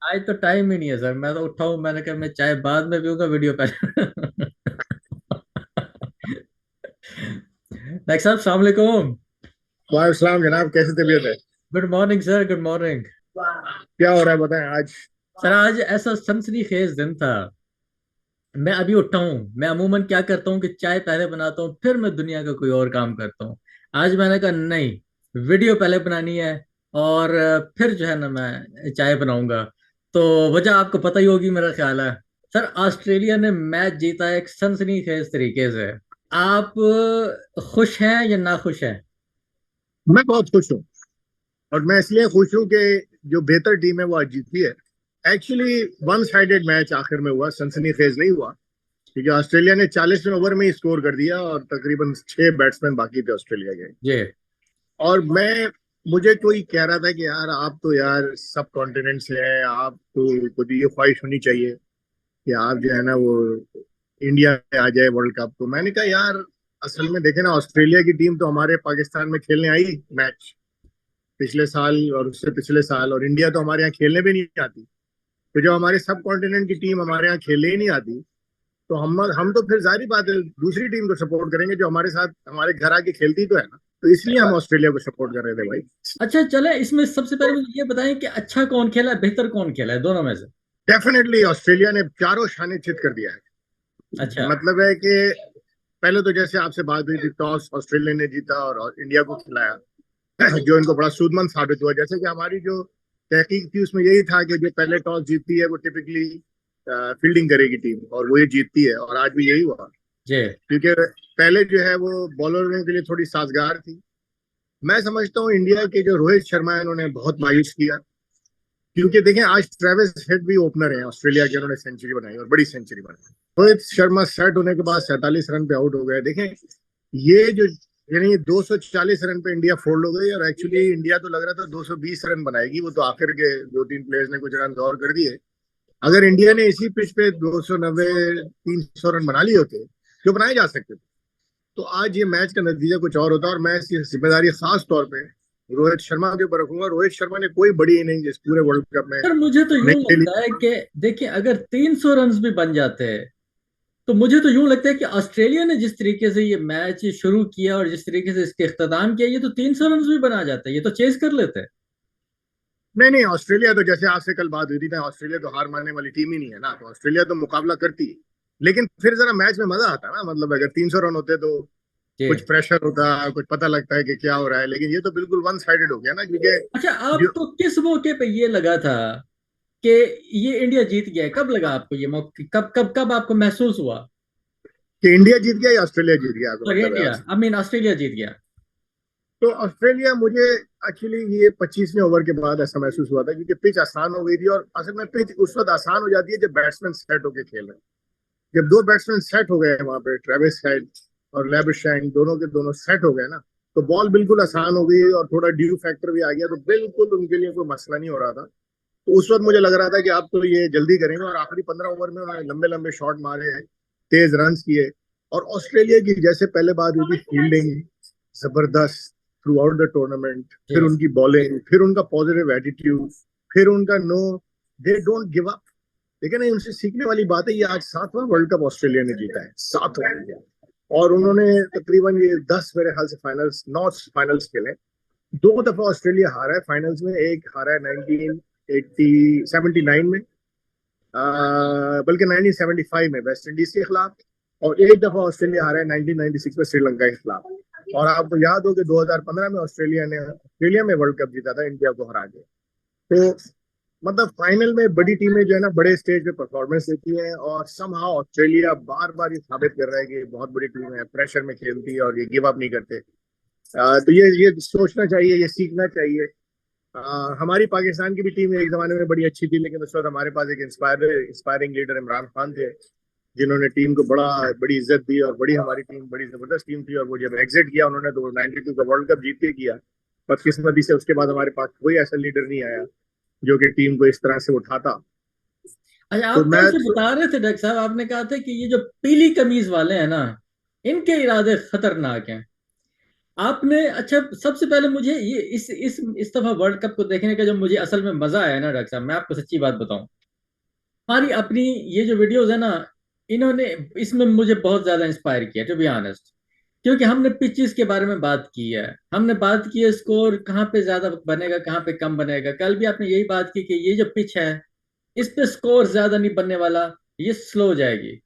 आज तो टाइम ही नहीं है सर। मैं तो उठा हूँ, मैंने कहा मैं चाय बाद में पीऊंगा, वीडियो पहले। डॉक्टर साहब सलाम अलैकुम। वालेकुम जनाब, कैसी तबीयत है? Good morning sir, good morning. क्या हो रहा है बताएं आज। सर आज ऐसा सनसनीखेज दिन था। मैं अभी उठा हूँ। मैं अमूमन क्या करता हूँ कि चाय पहले बनाता हूँ, फिर मैं दुनिया का कोई और काम करता हूँ। आज मैंने कहा नहीं, वीडियो पहले बनानी है, और फिर जो है ना मैं चाय बनाऊंगा। तो वजह आपको पता ही होगी मेरा ख्याल है। सर ऑस्ट्रेलिया ने मैच जीता है एक सनसनीखेज तरीके से। आप खुश हैं या ना खुश हैं? मैं बहुत खुश हूँ। और मैं इसलिए खुश हूँ कि जो बेहतर टीम है वो आज जीती है। एक्चुअली वन साइडेड मैच आखिर में हुआ, सनसनी खेज नहीं हुआ, क्योंकि ऑस्ट्रेलिया ने 40वें ओवर में ही स्कोर कर दिया और तकरीबन 6 बैट्समैन बाकी थे ऑस्ट्रेलिया के। जी। और मुझे कोई कह रहा था कि यार आप तो यार सब कॉन्टिनेंट से हैं, आप तो खुद ये ख्वाहिश होनी चाहिए कि आप जो है ना वो इंडिया में आ जाए वर्ल्ड कप। तो मैंने कहा यार, असल में देखे ना, ऑस्ट्रेलिया की टीम तो हमारे पाकिस्तान में खेलने आई मैच पिछले साल और उससे पिछले साल, और इंडिया तो हमारे यहाँ खेलने भी नहीं आती। तो जब हमारे सब कॉन्टिनेंट की टीम हमारे यहाँ खेलने ही नहीं आती, तो हम तो फिर जाहिर बात है दूसरी टीम को सपोर्ट करेंगे जो हमारे साथ हमारे घर आके खेलती तो है ना। तो इसलिए हम ऑस्ट्रेलिया को सपोर्ट कर रहे थे भाई। अच्छा चले, इसमें सबसे पहले मुझे ये बताएं कि अच्छा कौन खेला है, बेहतर कौन खेला है दोनों में से? डेफिनेटली ऑस्ट्रेलिया ने चारों शाने चित कर दिया है। अच्छा। मतलब है कि पहले तो जैसे आपसे बात हुई थी, टॉस ऑस्ट्रेलिया ने जीता और इंडिया को खिलाया, जो इनको बड़ा सूदमंद साबित हुआ। जैसे कि हमारी जो तहकीक थी उसमें यही था कि जो पहले टॉस जीतती है वो टिपिकली फील्डिंग करेगी टीम, और वो ये जीतती है, और आज भी यही हुआ। जी। क्योंकि पहले जो है वो बॉलरों के लिए थोड़ी साजगार थी। मैं समझता हूँ इंडिया के जो रोहित शर्मा है उन्होंने बहुत मायूस किया, क्योंकि देखें आज ट्रेविस हेड भी ओपनर है ऑस्ट्रेलिया के, उन्होंने सेंचुरी बनाई और बड़ी सेंचुरी बनाई। रोहित शर्मा सेट होने के बाद 47 रन पे आउट हो गए। देखें ये जो, यानी 240 रन पे इंडिया फोल्ड हो गई, और एक्चुअली इंडिया तो लग रहा था 220 रन बनाएगी, वो तो आखिर के दो तीन प्लेयर्स ने कुछ रन और कर दिए। अगर इंडिया ने इसी पिच पे 290 300 रन बना लिए होते जो बनाए जा सकते थे, तो आज ये मैच का नतीजा कुछ और होता। और मैं इसकी जिम्मेदारी खास तौर पे रोहित शर्मा के ऊपर रखूंगा। रोहित शर्मा ने कोई बड़ी इनिंग इस पूरे वर्ल्ड कप में सर मुझे तो यूं नहीं खेली। लगता है कि देखिए, अगर 300 रन भी बन जाते हैं, तो मुझे तो यूं लगता है कि ऑस्ट्रेलिया ने जिस तरीके से ये मैच शुरू किया और जिस तरीके से इसके इख्तिताम किया, ये तो 300 रन भी बना जाते, ये तो चेस कर लेते। नहीं नहीं, ऑस्ट्रेलिया तो जैसे आपसे कल बात हुई थी ना, ऑस्ट्रेलिया तो हार मानने वाली टीम ही नहीं है ना, तो ऑस्ट्रेलिया तो मुकाबला करती है। लेकिन फिर जरा मैच में मजा आता ना, मतलब अगर 300 रन होते तो जी। कुछ प्रेशर होता, कुछ पता लगता है कि क्या हो रहा है। लेकिन ये तो बिल्कुल वन साइडेड हो गया ना, क्योंकि अच्छा, जो आपको किस मौके पे ये लगा था कि ये इंडिया जीत गया है? कब लगा आपको ये मौके, कब कब कब आपको महसूस हुआ? कि इंडिया जीत गया या ऑस्ट्रेलिया जीत गया, आपका सॉरी, मतलब है इंडिया, आपसे? आई मीन ऑस्ट्रेलिया जीत गया। तो ऑस्ट्रेलिया, मुझे एक्चुअली ये 25वें ओवर के बाद ऐसा महसूस हुआ था, क्योंकि पिच आसान हो गई थी। और असल में पिच उस वक्त आसान हो जाती है जब बैट्समैन सेट होकर खेल रहे हैं। जब दो बैट्समैन सेट हो गए वहां पे, ट्रेविस हेड और लेबुशैन दोनों के दोनों सेट हो गए ना, तो बॉल बिल्कुल आसान हो गई और थोड़ा ड्यू फैक्टर भी आ गया, तो बिल्कुल उनके लिए कोई मसला नहीं हो रहा था। तो उस वक्त मुझे लग रहा था कि आप तो ये जल्दी करेंगे, और आखिरी 15 ओवर में उन्होंने लंबे लंबे शॉट मारे हैं, तेज रन किए। और ऑस्ट्रेलिया की जैसे पहले बात हुई थी, फील्डिंग जबरदस्त थ्रू आउट द टूर्नामेंट, जी। फिर उनकी बॉलिंग, फिर उनका पॉजिटिव एटीट्यूड, फिर उनका no, they don't give up. लेकिन उनसे सीखने वाली बात है, ये आज 7वां वर्ल्ड कप ऑस्ट्रेलिया ने जीता है, 7वां। और उन्होंने तकरीबन ये 10 मेरे ख्याल से फाइनल्स, 9 फाइनल्स खेले। दो दफा ऑस्ट्रेलिया हारा है फाइनल्स में, एक हारा है 1979 में, बल्कि 1975 में वेस्ट इंडीज के खिलाफ, और एक दफा ऑस्ट्रेलिया हारा है 1996 में श्रीलंका के खिलाफ। और आपको याद हो कि 2015 में ऑस्ट्रेलिया में वर्ल्ड कप जीता था इंडिया को हरा के। तो मतलब फाइनल में बड़ी टीमें जो है ना बड़े स्टेज पे परफॉर्मेंस देती हैं, और समहाउ ऑस्ट्रेलिया बार बार ये साबित कर रहा है कि बहुत बड़ी टीम है, प्रेशर में खेलती है और ये गिव अप नहीं करते। तो ये सोचना चाहिए, ये सीखना चाहिए। हमारी पाकिस्तान की भी टीम एक जमाने में बड़ी अच्छी थी, लेकिन उस वक्त हमारे पास एक इंस्पायरिंग लीडर इमरान खान थे, जिन्होंने टीम को बड़ी इज्जत दी, और बड़ी हमारी टीम बड़ी जबरदस्त टीम थी। और वो जब एग्जिट किया उन्होंने, तो 92 का वर्ल्ड कप जीत के किया। बदकिस्मती से उसके बाद हमारे पास कोई ऐसा लीडर नहीं आया जो कि टीम को इस तरह से उठाता। अच्छा, तो आप मैं कल से बता रहे थे डॉक्टर साहब, आपने कहा था कि ये जो पीली कमीज वाले हैं ना, इनके इरादे खतरनाक हैं। आपने अच्छा, सबसे पहले मुझे ये इस दफा वर्ल्ड कप को देखने का जो मुझे असल में मजा आया ना डॉक्टर साहब, मैं आपको सच्ची बात बताऊं, हमारी अपनी ये जो वीडियोस है ना, इन्होंने इसमें मुझे बहुत ज्यादा इंस्पायर किया टू बी ऑनेस्ट। क्योंकि हमने पिचेस के बारे में बात की है, हमने बात की है स्कोर कहाँ पे ज्यादा बनेगा कहाँ पे कम बनेगा। कल भी आपने यही बात की कि ये जो पिच है, इस पे स्कोर ज्यादा नहीं बनने वाला, ये स्लो हो जाएगी।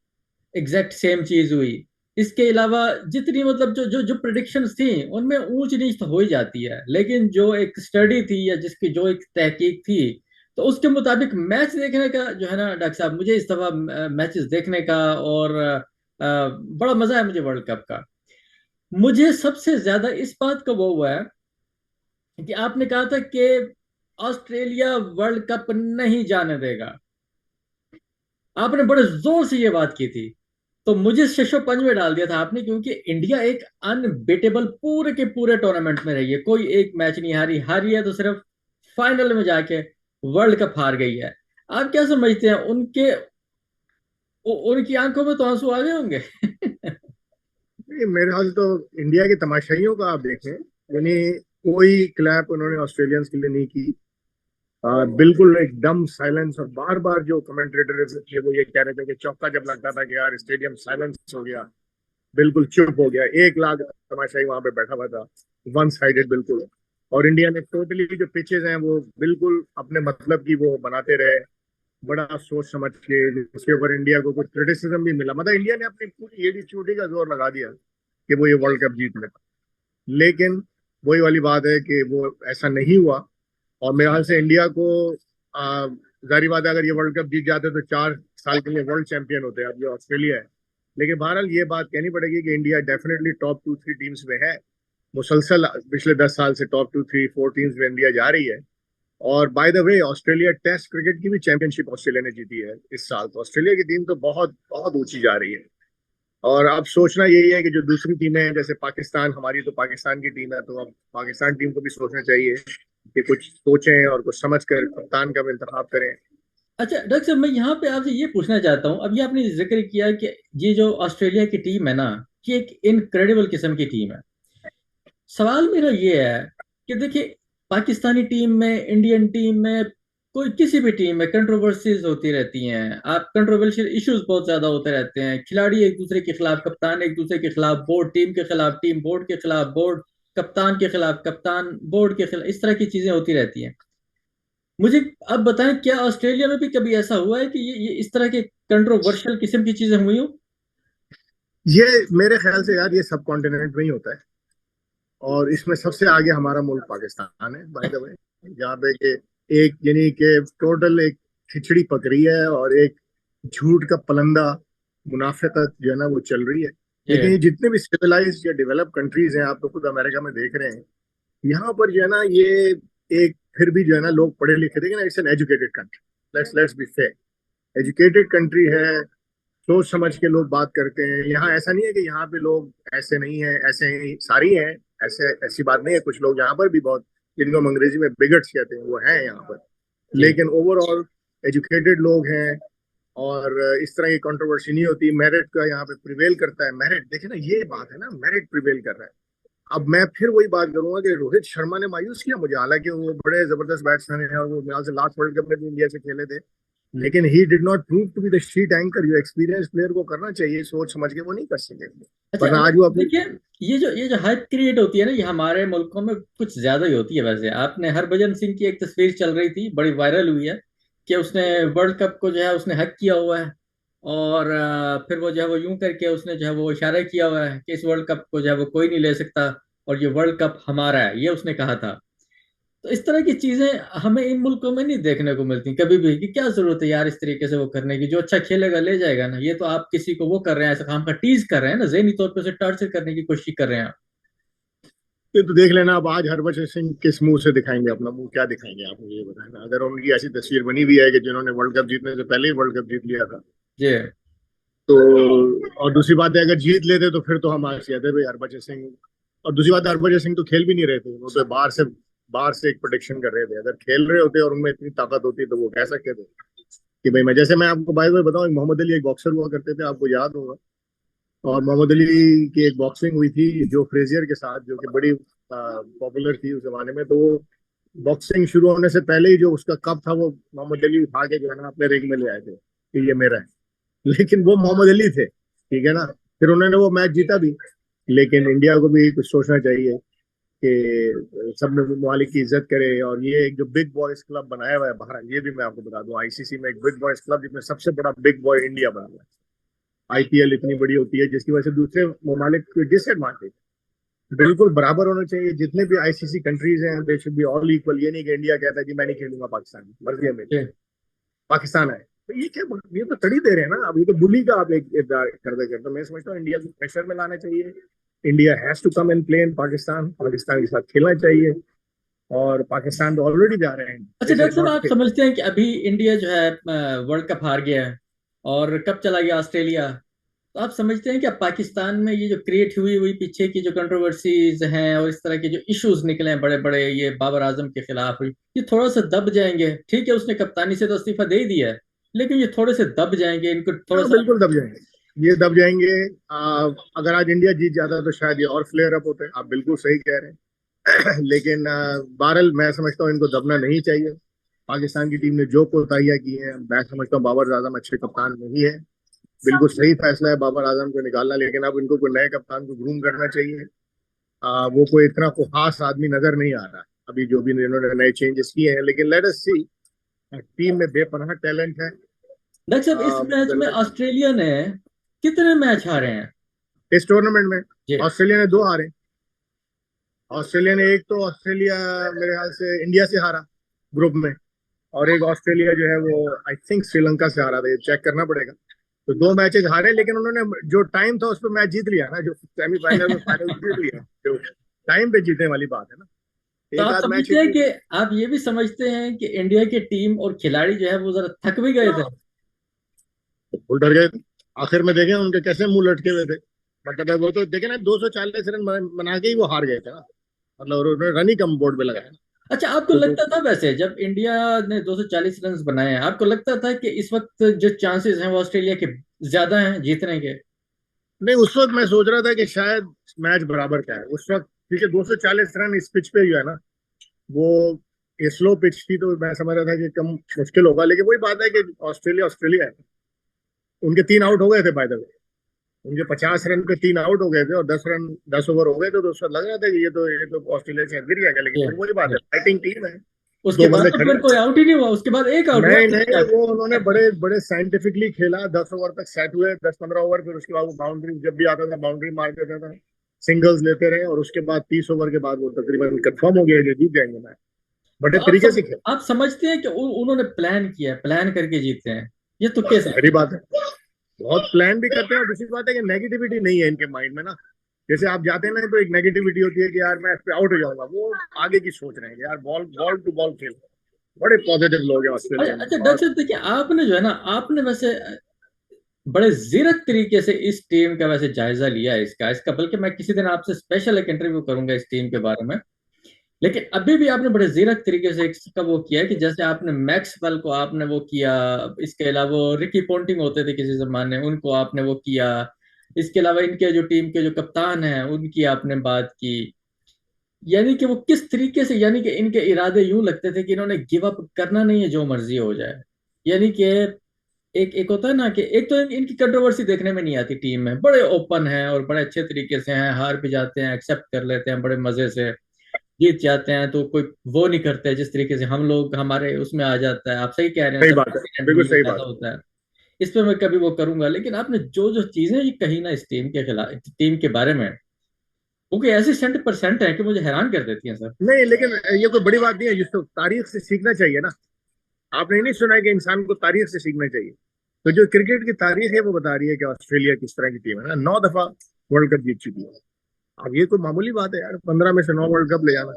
एग्जैक्ट सेम चीज हुई। इसके अलावा जितनी मतलब जो जो जो प्रिडिक्शंस थी, उनमें ऊंच नीच तो हो ही जाती है, लेकिन जो एक स्टडी थी या जिसकी जो एक तहकीक थी, तो उसके मुताबिक मैच देखने का जो है ना डॉक्टर साहब, मुझे इस दफा मैचेस देखने का और बड़ा मजा है मुझे वर्ल्ड कप का। मुझे सबसे ज्यादा इस बात का वो हुआ है कि आपने कहा था कि ऑस्ट्रेलिया वर्ल्ड कप नहीं जाने देगा। आपने बड़े जोर से ये बात की थी, तो मुझे शशो पंज में डाल दिया था आपने, क्योंकि इंडिया एक अनबीटेबल पूरे के पूरे टूर्नामेंट में रही है, कोई एक मैच नहीं हारी, हारी है तो सिर्फ फाइनल में जाके वर्ल्ड कप हार गई है। आप क्या समझते हैं, उनकी आंखों में तो आंसू आ गए होंगे। ये मेरे ख्याल से तो इंडिया के तमाशाइयों का आप देखें, यानी कोई क्लैप उन्होंने ऑस्ट्रेलियंस के लिए नहीं की। बिल्कुल एकदम साइलेंस, और बार बार जो कमेंटेटर थे वो ये कह रहे थे कि चौका जब लगता था कि यार स्टेडियम साइलेंस हो गया, बिल्कुल चुप हो गया, 1 लाख तमाशाई वहां पे बैठा हुआ था, वन साइडेड बिल्कुल। और इंडिया ने टोटली जो पिचेस हैं वो बिल्कुल अपने मतलब की वो बनाते रहे, बड़ा सोच समझ के, जिसके ऊपर इंडिया को कुछ क्रिटिसिज्म भी मिला। मतलब इंडिया ने अपनी पूरी एडी चोटी का जोर लगा दिया कि वो ये वर्ल्ड कप जीत ले। लेकिन वही वाली बात है कि वो ऐसा नहीं हुआ। और मेरे ख्याल से इंडिया को जारी बात है, अगर ये वर्ल्ड कप जीत जाते तो 4 साल के लिए वर्ल्ड चैंपियन होते हैं। अब ये ऑस्ट्रेलिया है, लेकिन बहरहाल ये बात कहनी पड़ेगी कि इंडिया डेफिनेटली टॉप 2-3 टीम्स में है। मुसलसल पिछले 10 साल से टॉप 2-3-4 टीम्स में इंडिया जा रही है। और by the way, Australia test cricket की भी चैंपियनशिप ऑस्ट्रेलिया ने जीती है इस साल। तो ऑस्ट्रेलिया की टीम तो बहुत बहुत ऊंची जा रही है। और अब सोचना यही है कि जो दूसरी टीमें हैं, जैसे पाकिस्तान, हमारी तो पाकिस्तान की टीम है, तो अब पाकिस्तान टीम को भी सोचना चाहिए कि कुछ सोचें और कुछ समझ कर कप्तान का भी इंतखाब करें। अच्छा डॉक्टर साहब, मैं यहाँ पे आपसे ये पूछना चाहता हूँ, अभी आपने जिक्र किया कि ये जो ऑस्ट्रेलिया की टीम है ना, ये एक इनक्रेडिबल किस्म की टीम है। सवाल मेरा ये है कि देखिए, पाकिस्तानी टीम में, इंडियन टीम में, कोई किसी भी टीम में कंट्रोवर्सीज होती रहती हैं, आप कंट्रोवर्शियल इश्यूज बहुत ज्यादा होते रहते हैं, खिलाड़ी एक दूसरे के खिलाफ, कप्तान एक दूसरे के खिलाफ, बोर्ड टीम के खिलाफ, टीम बोर्ड के खिलाफ, बोर्ड कप्तान के खिलाफ, कप्तान बोर्ड के खिलाफ, इस तरह की चीजें होती रहती हैं। मुझे अब बताएं, क्या ऑस्ट्रेलिया में भी कभी ऐसा हुआ है कि ये इस तरह के कंट्रोवर्शियल किस्म की चीजें हुई हो? ये मेरे ख्याल से यार ये सब कॉन्टिनेंट में ही होता है। और इसमें सबसे आगे हमारा मुल्क पाकिस्तान है, बाय द वे। जहाँ पे कि एक यानी कि टोटल एक खिचड़ी पक रही है, और एक झूठ का पलंदा, मुनाफिकत जो है ना वो चल रही है। लेकिन ये जी। जितने भी सिविलाइज या डेवलप कंट्रीज हैं, आप तो खुद अमेरिका में देख रहे हैं, यहाँ पर जो है ना ये एक फिर भी जो है ना लोग पढ़े लिखे थे, it's an educated country. Let's be fair, educated country है। सोच समझ के लोग बात करते हैं। यहाँ ऐसा नहीं है कि यहाँ पे लोग ऐसे नहीं है, ऐसे ही सारी हैं। ऐसे ऐसी बात नहीं है, कुछ लोग यहाँ पर भी बहुत, जिनको हम अंग्रेजी में बिगट्स कहते हैं, वो हैं यहाँ पर। जी। लेकिन ओवरऑल एजुकेटेड लोग हैं। और इस तरह की कंट्रोवर्सी नहीं होती। मेरिट का यहाँ पे प्रिवेल करता है। मेरिट देखिए ना, ये बात है ना, मेरिट प्रिवेल कर रहा है। अब मैं फिर वही बात करूंगा कि रोहित शर्मा ने मायूस किया मुझे, हालांकि वो बड़े जबरदस्त बैट्समैन हैं, और वो मेरे ख्याल से लास्ट वर्ल्ड कप में भी इंडिया से खेले थे। लेकिन he did not prove to be the sheet anchor. जो एक्सपीरियंस प्लेयर को करना चाहिए सोच समझ के, वो नहीं कर सके। अच्छा वरना आज वो अपनी। देखिए, ये जो हाइप क्रिएट होती है ना, ये हमारे मुल्कों में कुछ ज्यादा ही होती है। वैसे आपने हरभजन सिंह की एक तस्वीर चल रही थी, बड़ी वायरल हुई है, कि उसने वर्ल्ड कप को जो है उसने हक किया हुआ है, और फिर वो जो है वो यूं करके उसने जो है वो इशारा किया हुआ है कि इस वर्ल्ड कप को जो है वो कोई नहीं ले सकता, और ये वर्ल्ड कप हमारा है, ये उसने कहा था। तो इस तरह की चीजें हमें इन मुल्कों में नहीं देखने को मिलती कभी भी, कि क्या जरूरत है यार इस तरीके से वो करने की, जो अच्छा खेलेगा ले जाएगा ना। ये तो आप किसी को वो कर रहे हैं, ऐसा काम का टीज कर रहे हैं ना, ज़हनी तौर पे उसे टॉर्चर करने की कोशिश कर रहे हैं। ये तो देख लेना, अब आज हरभजन सिंह किस मुंह से दिखाएंगे अपना मुंह, क्या दिखाएंगे आप मुझे ये बताना। अगर उनकी ऐसी तस्वीर बनी भी है कि जिन्होंने वर्ल्ड कप जीतने से पहले ही वर्ल्ड कप जीत लिया था, जी। तो। और दूसरी बात है, अगर जीत लेते तो फिर तो हम आज कहते भाई हरभजन सिंह। और दूसरी बात है, हरभजन सिंह तो खेल भी नहीं रहे थे, वो तो बाहर से एक प्रोडिक्शन कर रहे थे। अगर खेल रहे होते और उनमें इतनी ताकत होती तो वो कह सकते थे कि भाई मैं, जैसे मैं आपको बाय द वे बताऊं, मोहम्मद अली एक बॉक्सर हुआ करते थे, आपको याद होगा। और मोहम्मद अली की एक बॉक्सिंग हुई थी जो फ्रेजियर के साथ, जो कि बड़ी पॉपुलर थी उस जमाने में। तो वो बॉक्सिंग शुरू होने से पहले ही जो उसका कप था वो मोहम्मद अली उठा के जो है ना अपने रिंग में ले आए थे कि ये मेरा है। लेकिन वो मोहम्मद अली थे, ठीक है ना। फिर उन्होंने वो मैच जीता भी। लेकिन इंडिया को भी कुछ सोचना चाहिए कि सब ममालिक की इज्जत करे। और ये एक जो बिग बॉयज क्लब बनाया हुआ है बाहर, ये भी मैं आपको बता दूं, आईसीसी में एक बिग बॉयज क्लब जिसमें सबसे बड़ा बिग बॉय इंडिया बना हुआ है। आईपीएल इतनी बड़ी होती है जिसकी वजह से दूसरे ममालिक को डिसएडवांटेज। बिल्कुल बराबर होना चाहिए। जितने भी आईसीसी कंट्रीज हैं they should be all equal. ये नहीं कि इंडिया कहता है कि मैं नहीं खेलूंगा पाकिस्तान में, मर्जी है मेरी, जी। पाकिस्तान है। तो ये क्या, ये तो तड़ी दे रहे हैं ना। अब ये तो बुली का आप एक करते करते, मैं समझता हूँ इंडिया को प्रेशर में लाना चाहिए। India has to come and play in Pakistan, Pakistan के साथ खेलना चाहिए। और पाकिस्तान तो ऑलरेडी जा रहे हैं, अच्छा दिस डॉक्टर इज साहब, नॉट। आप समझते हैं कि अभी इंडिया जो है वर्ल्ड कप हार गया है और कप चला गया ऑस्ट्रेलिया, तो आप समझते हैं कि अब पाकिस्तान में ये जो क्रिएट हुई हुई पीछे की जो कंट्रोवर्सीज हैं और इस तरह के जो इश्यूज निकले हैं बड़े बड़े, ये बाबर आजम के खिलाफ हुई, ये थोड़ा सा दब जाएंगे? ठीक है, उसने कप्तानी से तो इस्तीफा दे ही दिया है, लेकिन ये थोड़े से दब जाएंगे, इनको थोड़ा हाँ सा। बिल्कुल दब जाएंगे, ये दब जाएंगे। अगर आज इंडिया जीत जाता तो शायद ये और फ्लेयर अप होते, आप बिल्कुल सही कह रहे हैं। लेकिन बहरहाल मैं समझता हूँ इनको दबना नहीं चाहिए। पाकिस्तान की टीम ने जो कोताहियां की हैं, मैं समझता हूँ बाबर आजम अच्छे कप्तान नहीं है। बिल्कुल सही फैसला है बाबर आजम को निकालना। लेकिन अब इनको कोई नए कप्तान को ग्रूम करना चाहिए। वो कोई इतना को खास आदमी नजर नहीं आ रहा अभी, जो भी इन्होंने नए चेंजेस किए हैं। लेकिन लेट अस सी, टीम में बेपनाह टैलेंट है। डॉक्टर साहब, इस मैच में ऑस्ट्रेलिया ने कितने मैच हारे हैं? इस टूर्नामेंट में जी। ऑस्ट्रेलिया ने 2 हारे। ऑस्ट्रेलिया ने एक तो ऑस्ट्रेलिया मेरे ख्याल से इंडिया से हारा ग्रुप में। और एक ऑस्ट्रेलिया जो है वो आई थिंक श्रीलंका से हारा था, ये चेक करना पड़ेगा। तो 2 मैचेस हारे, लेकिन उन्होंने जो टाइम था उस पर मैच जीत लिया ना, जो सेमीफाइनल में फाइनल जीत लिया, जो टाइम पे जीतने वाली बात है ना। तो एक आप आध मैच समझते हैं कि आप ये भी समझते हैं कि इंडिया की टीम और खिलाड़ी जो है वो जरा थक भी गए थे? फुल डर गए थे। आखिर में देखे उनके कैसे मुंह लटके हुए थे। मतलब है वो तो देखे ना, 240 रन बना के ही वो हार गए थे ना। मतलब उन्होंने रन ही कम बोर्ड पे लगाया। अच्छा, आपको तो लगता था वैसे जब इंडिया ने 240 रन बनाए हैं, आपको लगता था कि इस वक्त जो चांसेस हैं वो ऑस्ट्रेलिया के ज्यादा हैं जीतने के? नहीं, उस वक्त मैं सोच रहा था कि शायद मैच बराबर का है उस वक्त, क्योंकि 240 रन इस पिच पे जो है ना, वो ये स्लो पिच थी। तो मैं समझ रहा था कि कम मुश्किल होगा। लेकिन वही बात है कि ऑस्ट्रेलिया ऑस्ट्रेलिया है। उनके 3 आउट हो गए थे बाय द वे। उनके 50 रन पे 3 आउट हो गए थे और 10 रन 10 ओवर हो गए थे। तो उस वक्त लग रहा था कि ये तो ऑस्ट्रेलिया से गिर जाएगा। लेकिन जी। फिर वही बात जी। है, फाइटिंग टीम है। उसके 2 बाद बंदे तो खड़े फिर कोई हैं। आउट ही नहीं हुआ, उसके बाद एक आउट हुआ। नहीं नहीं, वो उन्होंने बड़े बड़े साइंटिफिकली खेला। 10 ओवर तक सेट हुए, 10-15 ओवर। फिर उसके बाद वो बाउंड्री जब भी आता था बाउंड्री मार देता था, सिंगल्स लेते रहे। और उसके बाद 30 ओवर के बाद वो तकरीबन कंफर्म हो गया कि जीत जाएंगे मैच। तो बड़े तरीके से खेला। आप समझते हैं कि उन्होंने प्लान किया है, प्लान करके जीते हैं? ये तुक्के से? सारी बात है, बहुत प्लान भी करते हैं। और दूसरी बात है कि नेगेटिविटी नहीं है इनके माइंड में ना। जैसे आप जाते हैं ना तो एक नेगेटिविटी होती है कि यार मैं इस पे आउट हो जाऊंगा। वो आगे की सोच रहे हैं यार, बॉल बॉल टू बॉल खेल। बड़े पॉजिटिव लोग हैं अच्छा ऑस्ट्रेलिया में। अच्छा, डॉक्टर और साहब देखिए, आपने जो है ना, आपने वैसे बड़े जीरक तरीके से इस टीम का वैसे जायजा लिया है, इसका बल्कि मैं किसी दिन आपसे स्पेशल एक इंटरव्यू करूंगा इस टीम के बारे में। लेकिन अभी भी आपने बड़े जीरक तरीके से इसका वो किया है कि जैसे आपने मैक्सवेल को आपने वो किया, इसके अलावा वो रिकी पोंटिंग होते थे किसी जमाने, उनको आपने वो किया, इसके अलावा इनके जो टीम के जो कप्तान हैं उनकी आपने बात की। यानी कि वो किस तरीके से, यानी कि इनके इरादे यूं लगते थे कि इन्होंने गिव अप करना नहीं है, जो मर्जी हो जाए। यानी कि एक एक होता है ना कि एक तो इनकी कंट्रोवर्सी देखने में नहीं आती, टीम में बड़े ओपन हैं और बड़े अच्छे तरीके से हैं, हार भी जाते हैं एक्सेप्ट कर लेते हैं बड़े मजे से, जीत जाते हैं तो कोई वो नहीं करते जिस तरीके से हम लोग हमारे उसमें आ जाता है। आप सही कह रहे हैं, सही सब बात है, एक्सीडेंट में बिल्कुल ये सही ज्यादा बात होता है। इस पे मैं कभी वो करूंगा, लेकिन आपने जो जो चीजें ये कही ना इस टीम के खिलाफ, टीम के बारे में, वो कोई ऐसी 100% है कि मुझे हैरान कर देती है सर। है। नहीं लेकिन ये कोई बड़ी बात नहीं है, जिसको तारीख से सीखना चाहिए ना। आपने नहीं सुना है कि इंसान को तारीख से सीखना चाहिए? तो जो क्रिकेट की तारीख है वो बता रही है कि ऑस्ट्रेलिया किस तरह की टीम है ना। 9 दफा वर्ल्ड कप जीत चुकी है। अब ये कोई मामूली बात है यार, 15 में से 9 वर्ल्ड कप ले जाना।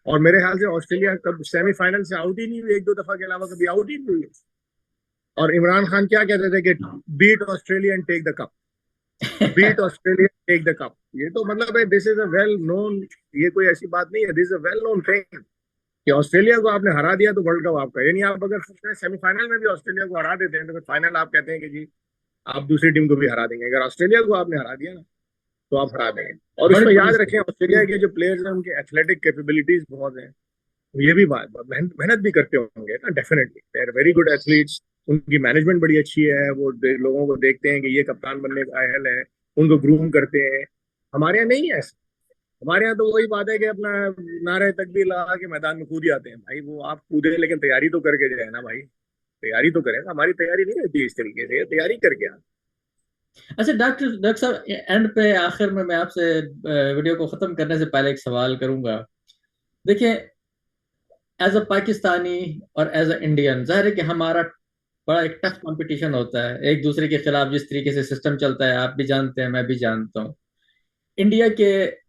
और मेरे ख्याल से ऑस्ट्रेलिया कब सेमीफाइनल से आउट ही नहीं हुई, 1-2 दफा के अलावा कभी आउट ही नहीं हुई है। और इमरान खान क्या कहते थे कि beat Australia and take the cup, beat Australia take the cup. ये तो मतलब है, this is a well known, ये कोई ऐसी बात नहीं है, this is a well known thing कि ऑस्ट्रेलिया को आपने हरा दिया तो वर्ल्ड कप आपका। यानी आप अगर सेमीफाइनल में भी ऑस्ट्रेलिया को हरा देते हैं तो फिर फाइनल आप कहते हैं कि जी आप दूसरी टीम को भी हरा देंगे। अगर ऑस्ट्रेलिया को आपने हरा दिया ना, तो आप हरा देंगे। और बड़ी उसमें बड़ी। याद रखें, ऑस्ट्रेलिया के जो प्लेयर्स हैं उनके एथलेटिक कैपेबिलिटीज बहुत हैं। ये भी बात, मेहनत मेहनत भी करते होंगे ना, definitely they are very good athletes. उनकी मैनेजमेंट बड़ी अच्छी है, वो लोगों को देखते हैं कि ये कप्तान बनने का अहल है, उनको ग्रूम करते हैं। हमारे यहाँ नहीं है ऐसा। हमारे यहाँ तो वही बात है कि अपना नारे तकबीर लगा के मैदान में कूद जाते हैं। भाई वो आप कूदे, लेकिन तैयारी तो करके जाए ना भाई, तैयारी तो करें। हमारी तैयारी नहीं रहती इस तरीके से, तैयारी करके आए। अच्छा डॉक्टर साहब, एंड पे आखिर में मैं आपसे वीडियो को खत्म करने से पहले एक सवाल करूंगा। देखिए, एज अ पाकिस्तानी और एज अ इंडियन, जाहिर है कि हमारा बड़ा एक टफ कंपटीशन होता है एक दूसरे के खिलाफ। जिस तरीके से सिस्टम चलता है आप भी जानते हैं, मैं भी जानता हूँ। इंडिया के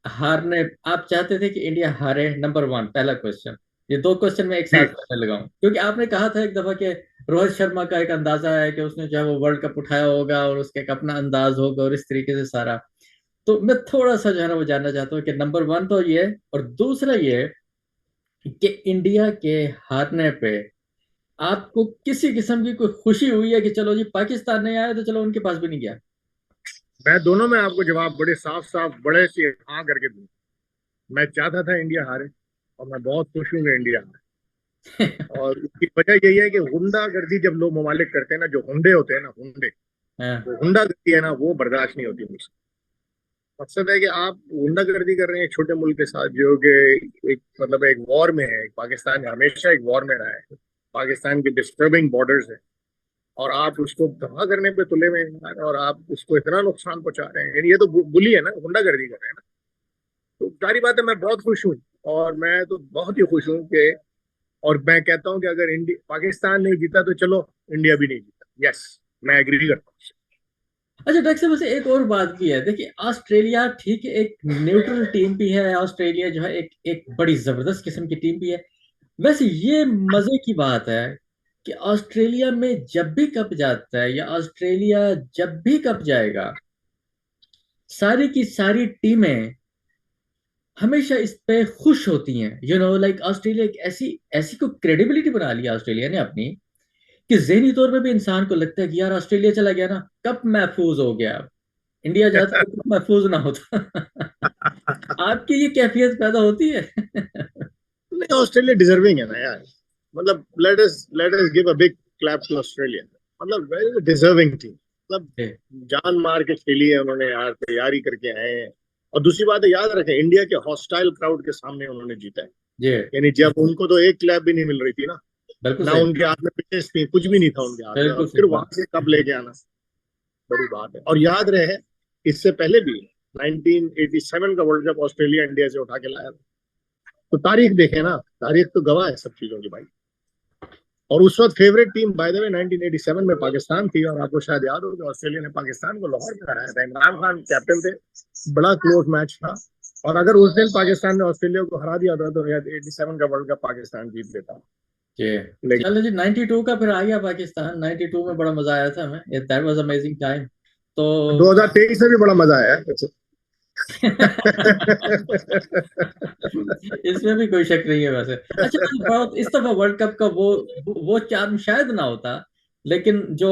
हारने, आप चाहते थे कि इंडिया हारे, नंबर वन, पहला क्वेश्चन। ये दो क्वेश्चन में एक जी। साथ करने लगा हूँ, क्योंकि आपने कहा था एक दफा कि रोहित शर्मा का एक अंदाजा है कि उसने जो है वो वर्ल्ड कप उठाया होगा और उसका एक अपना अंदाज होगा और इस तरीके से सारा। तो मैं थोड़ा सा जो है ना वो जानना चाहता हूँ कि नंबर वन तो ये, और दूसरा ये कि इंडिया के हारने पे आपको किसी किस्म की कोई खुशी हुई है कि चलो जी पाकिस्तान नहीं आया तो चलो उनके पास भी नहीं गया? मैं दोनों में आपको जवाब बड़े साफ साफ बड़े से हाँ करके दूं। मैं चाहता था इंडिया हारे, और मैं बहुत खुश हूं कि इंडिया हारे। और उसकी वजह यही है कि गुंडागर्दी जब लोग ममालिक करते हैं ना, जो हुंडे होते हैं ना, हुंडे, हाँ। वो हुंडागर्दी है ना, वो बर्दाश्त नहीं होती मुझसे। मकसद है कि आप गुंडागर्दी कर रहे हैं एक छोटे मुल्क के साथ, जो कि एक मतलब एक वॉर में है। पाकिस्तान हमेशा एक वॉर में रहा है। पाकिस्तान के डिस्टर्बिंग बॉर्डर्स है, और आप उसको तबाह करने पे तुले में हैं, और आप उसको इतना नुकसान पहुंचा रहे हैं। यानी ये तो बुली है ना, गुंडागर्दी कर रहे हैं ना। तो सारी बात है, मैं बहुत खुश हूँ। और मैं तो बहुत ही खुश हूँ कि, और मैं कहता हूँ कि अगर इंडिया पाकिस्तान नहीं जीता तो चलो इंडिया भी नहीं जीता। यस, मैं एग्री करता हूँ। अच्छा डॉक्टर साहब, वैसे एक और बात भी है। देखिए, ऑस्ट्रेलिया ठीक है, एक न्यूट्रल टीम भी है। ऑस्ट्रेलिया जो है एक एक बड़ी जबरदस्त किस्म की टीम भी है। वैसे ये मजे की बात है कि ऑस्ट्रेलिया में जब भी कप जाता है, या ऑस्ट्रेलिया जब भी कप जाएगा, सारी की सारी टीमें हमेशा इस पे खुश होती हैं। लाइक ऑस्ट्रेलिया एक ऐसी ऐसी को क्रेडिबिलिटी बना लिया ऑस्ट्रेलिया ने अपनी, कि जहनी तौर पे भी इंसान को लगता है कि यार ऑस्ट्रेलिया चला गया ना, कप महफूज हो गया। इंडिया जाता तो कप महफूज ना होता। आपकी ये कैफियत पैदा होती है? नहीं, ऑस्ट्रेलिया डिजर्विंग है ना यार। मतलब let us give a big clap to Australia. मतलब वेरी डिजर्विंग टीम। मतलब जी। जान मार के खेली है उन्होंने यार, तैयारी करके आए हैं। और दूसरी बात है, याद रखें, इंडिया के हॉस्टाइल क्राउड के सामने उन्होंने जीता है। जी, यानी जब उनको तो एक क्लैप भी नहीं मिल रही थी ना, बिल्कुल ना सही। उनके हाथ में पिचेस थी, कुछ भी नहीं था उनके हाथ में, और बिल्कुल फिर सही वहां बात। से कप लेके आना बड़ी बात है। और याद रहे, इससे पहले भी 1987 का वर्ल्ड कप ऑस्ट्रेलिया इंडिया से उठा के लाया था। तो तारीख देखें ना, तारीख तो गवाह है सब चीजों की भाई। और उस वक्त फेवरेट टीम बाय द वे 1987 में पाकिस्तान थी। और आपको शायद याद हो कि ऑस्ट्रेलिया ने पाकिस्तान को लाहौर में हराया था, इमरान खान कैप्टन थे। बड़ा क्लोज मैच था। और अगर उस दिन पाकिस्तान ने ऑस्ट्रेलिया को हरा दिया था, तो शायद 87 का वर्ल्ड कप पाकिस्तान जीत लेता। जी। लेकिन चलो जी, 92 का फिर आ गया पाकिस्तान। 92 में बड़ा मजा आया था हमें, दैट वाज अमेजिंग टाइम। तो 2023 में भी बड़ा मजा आया है। इसमें भी कोई शक नहीं है वैसे। अच्छा, तो बहुत इस दफा वर्ल्ड कप का वो चार्म शायद ना होता, लेकिन जो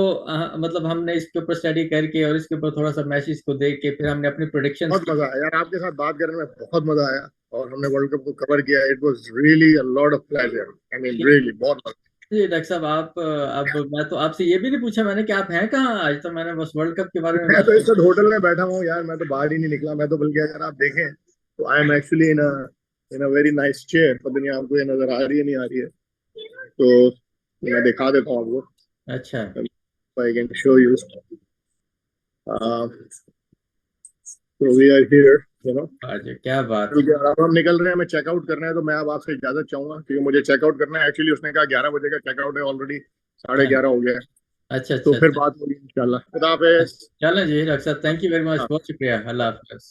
मतलब हमने इसके ऊपर स्टडी करके और इसके ऊपर थोड़ा सा मैचेस को देख के फिर हमने अपनी प्रोडिक्शंस बहुत की। मजा आया यार, आपके साथ बात करने में बहुत मजा आया। और हमने वर्ल्ड कप को कवर किया। It was really a lot of pleasure, I mean really बहुत मजा। जी डॉक्टर साहब, आप अब मैं तो आपसे ये भी नहीं पूछा मैंने कि आप हैं कहाँ आज। तो मैंने बस वर्ल्ड कप के बारे में मैं बात तो इस की। वक्त होटल में बैठा हुआ हूँ यार, मैं तो बाहर ही नहीं निकला। मैं तो बल्कि अगर आप देखें तो I am actually in a very nice chair. पता नहीं आपको ये नजर आ रही है नहीं आ रही है, तो मैं दिखा देता हूँ आपको। अच्छा। I can show you. तो we are here, you know. आज क्या बात है। क्योंकि अब हम निकल रहे हैं, हमें चेकआउट करना है। तो मैं अब आपसे इजाजत चाहूंगा, क्योंकि मुझे चेकआउट करना है। एक्चुअली उसने कहा 11 बजे का चेकआउट है, ऑलरेडी 11:30 हो गया है। अच्छा तो अच्छा फिर अच्छा। बात होगी इंशाल्लाह। खुदा हाफिज। चलें जी डॉक्टर साहब, थैंक यू वेरी मच, बहुत शुक्रिया, अल्लाह हाफिज।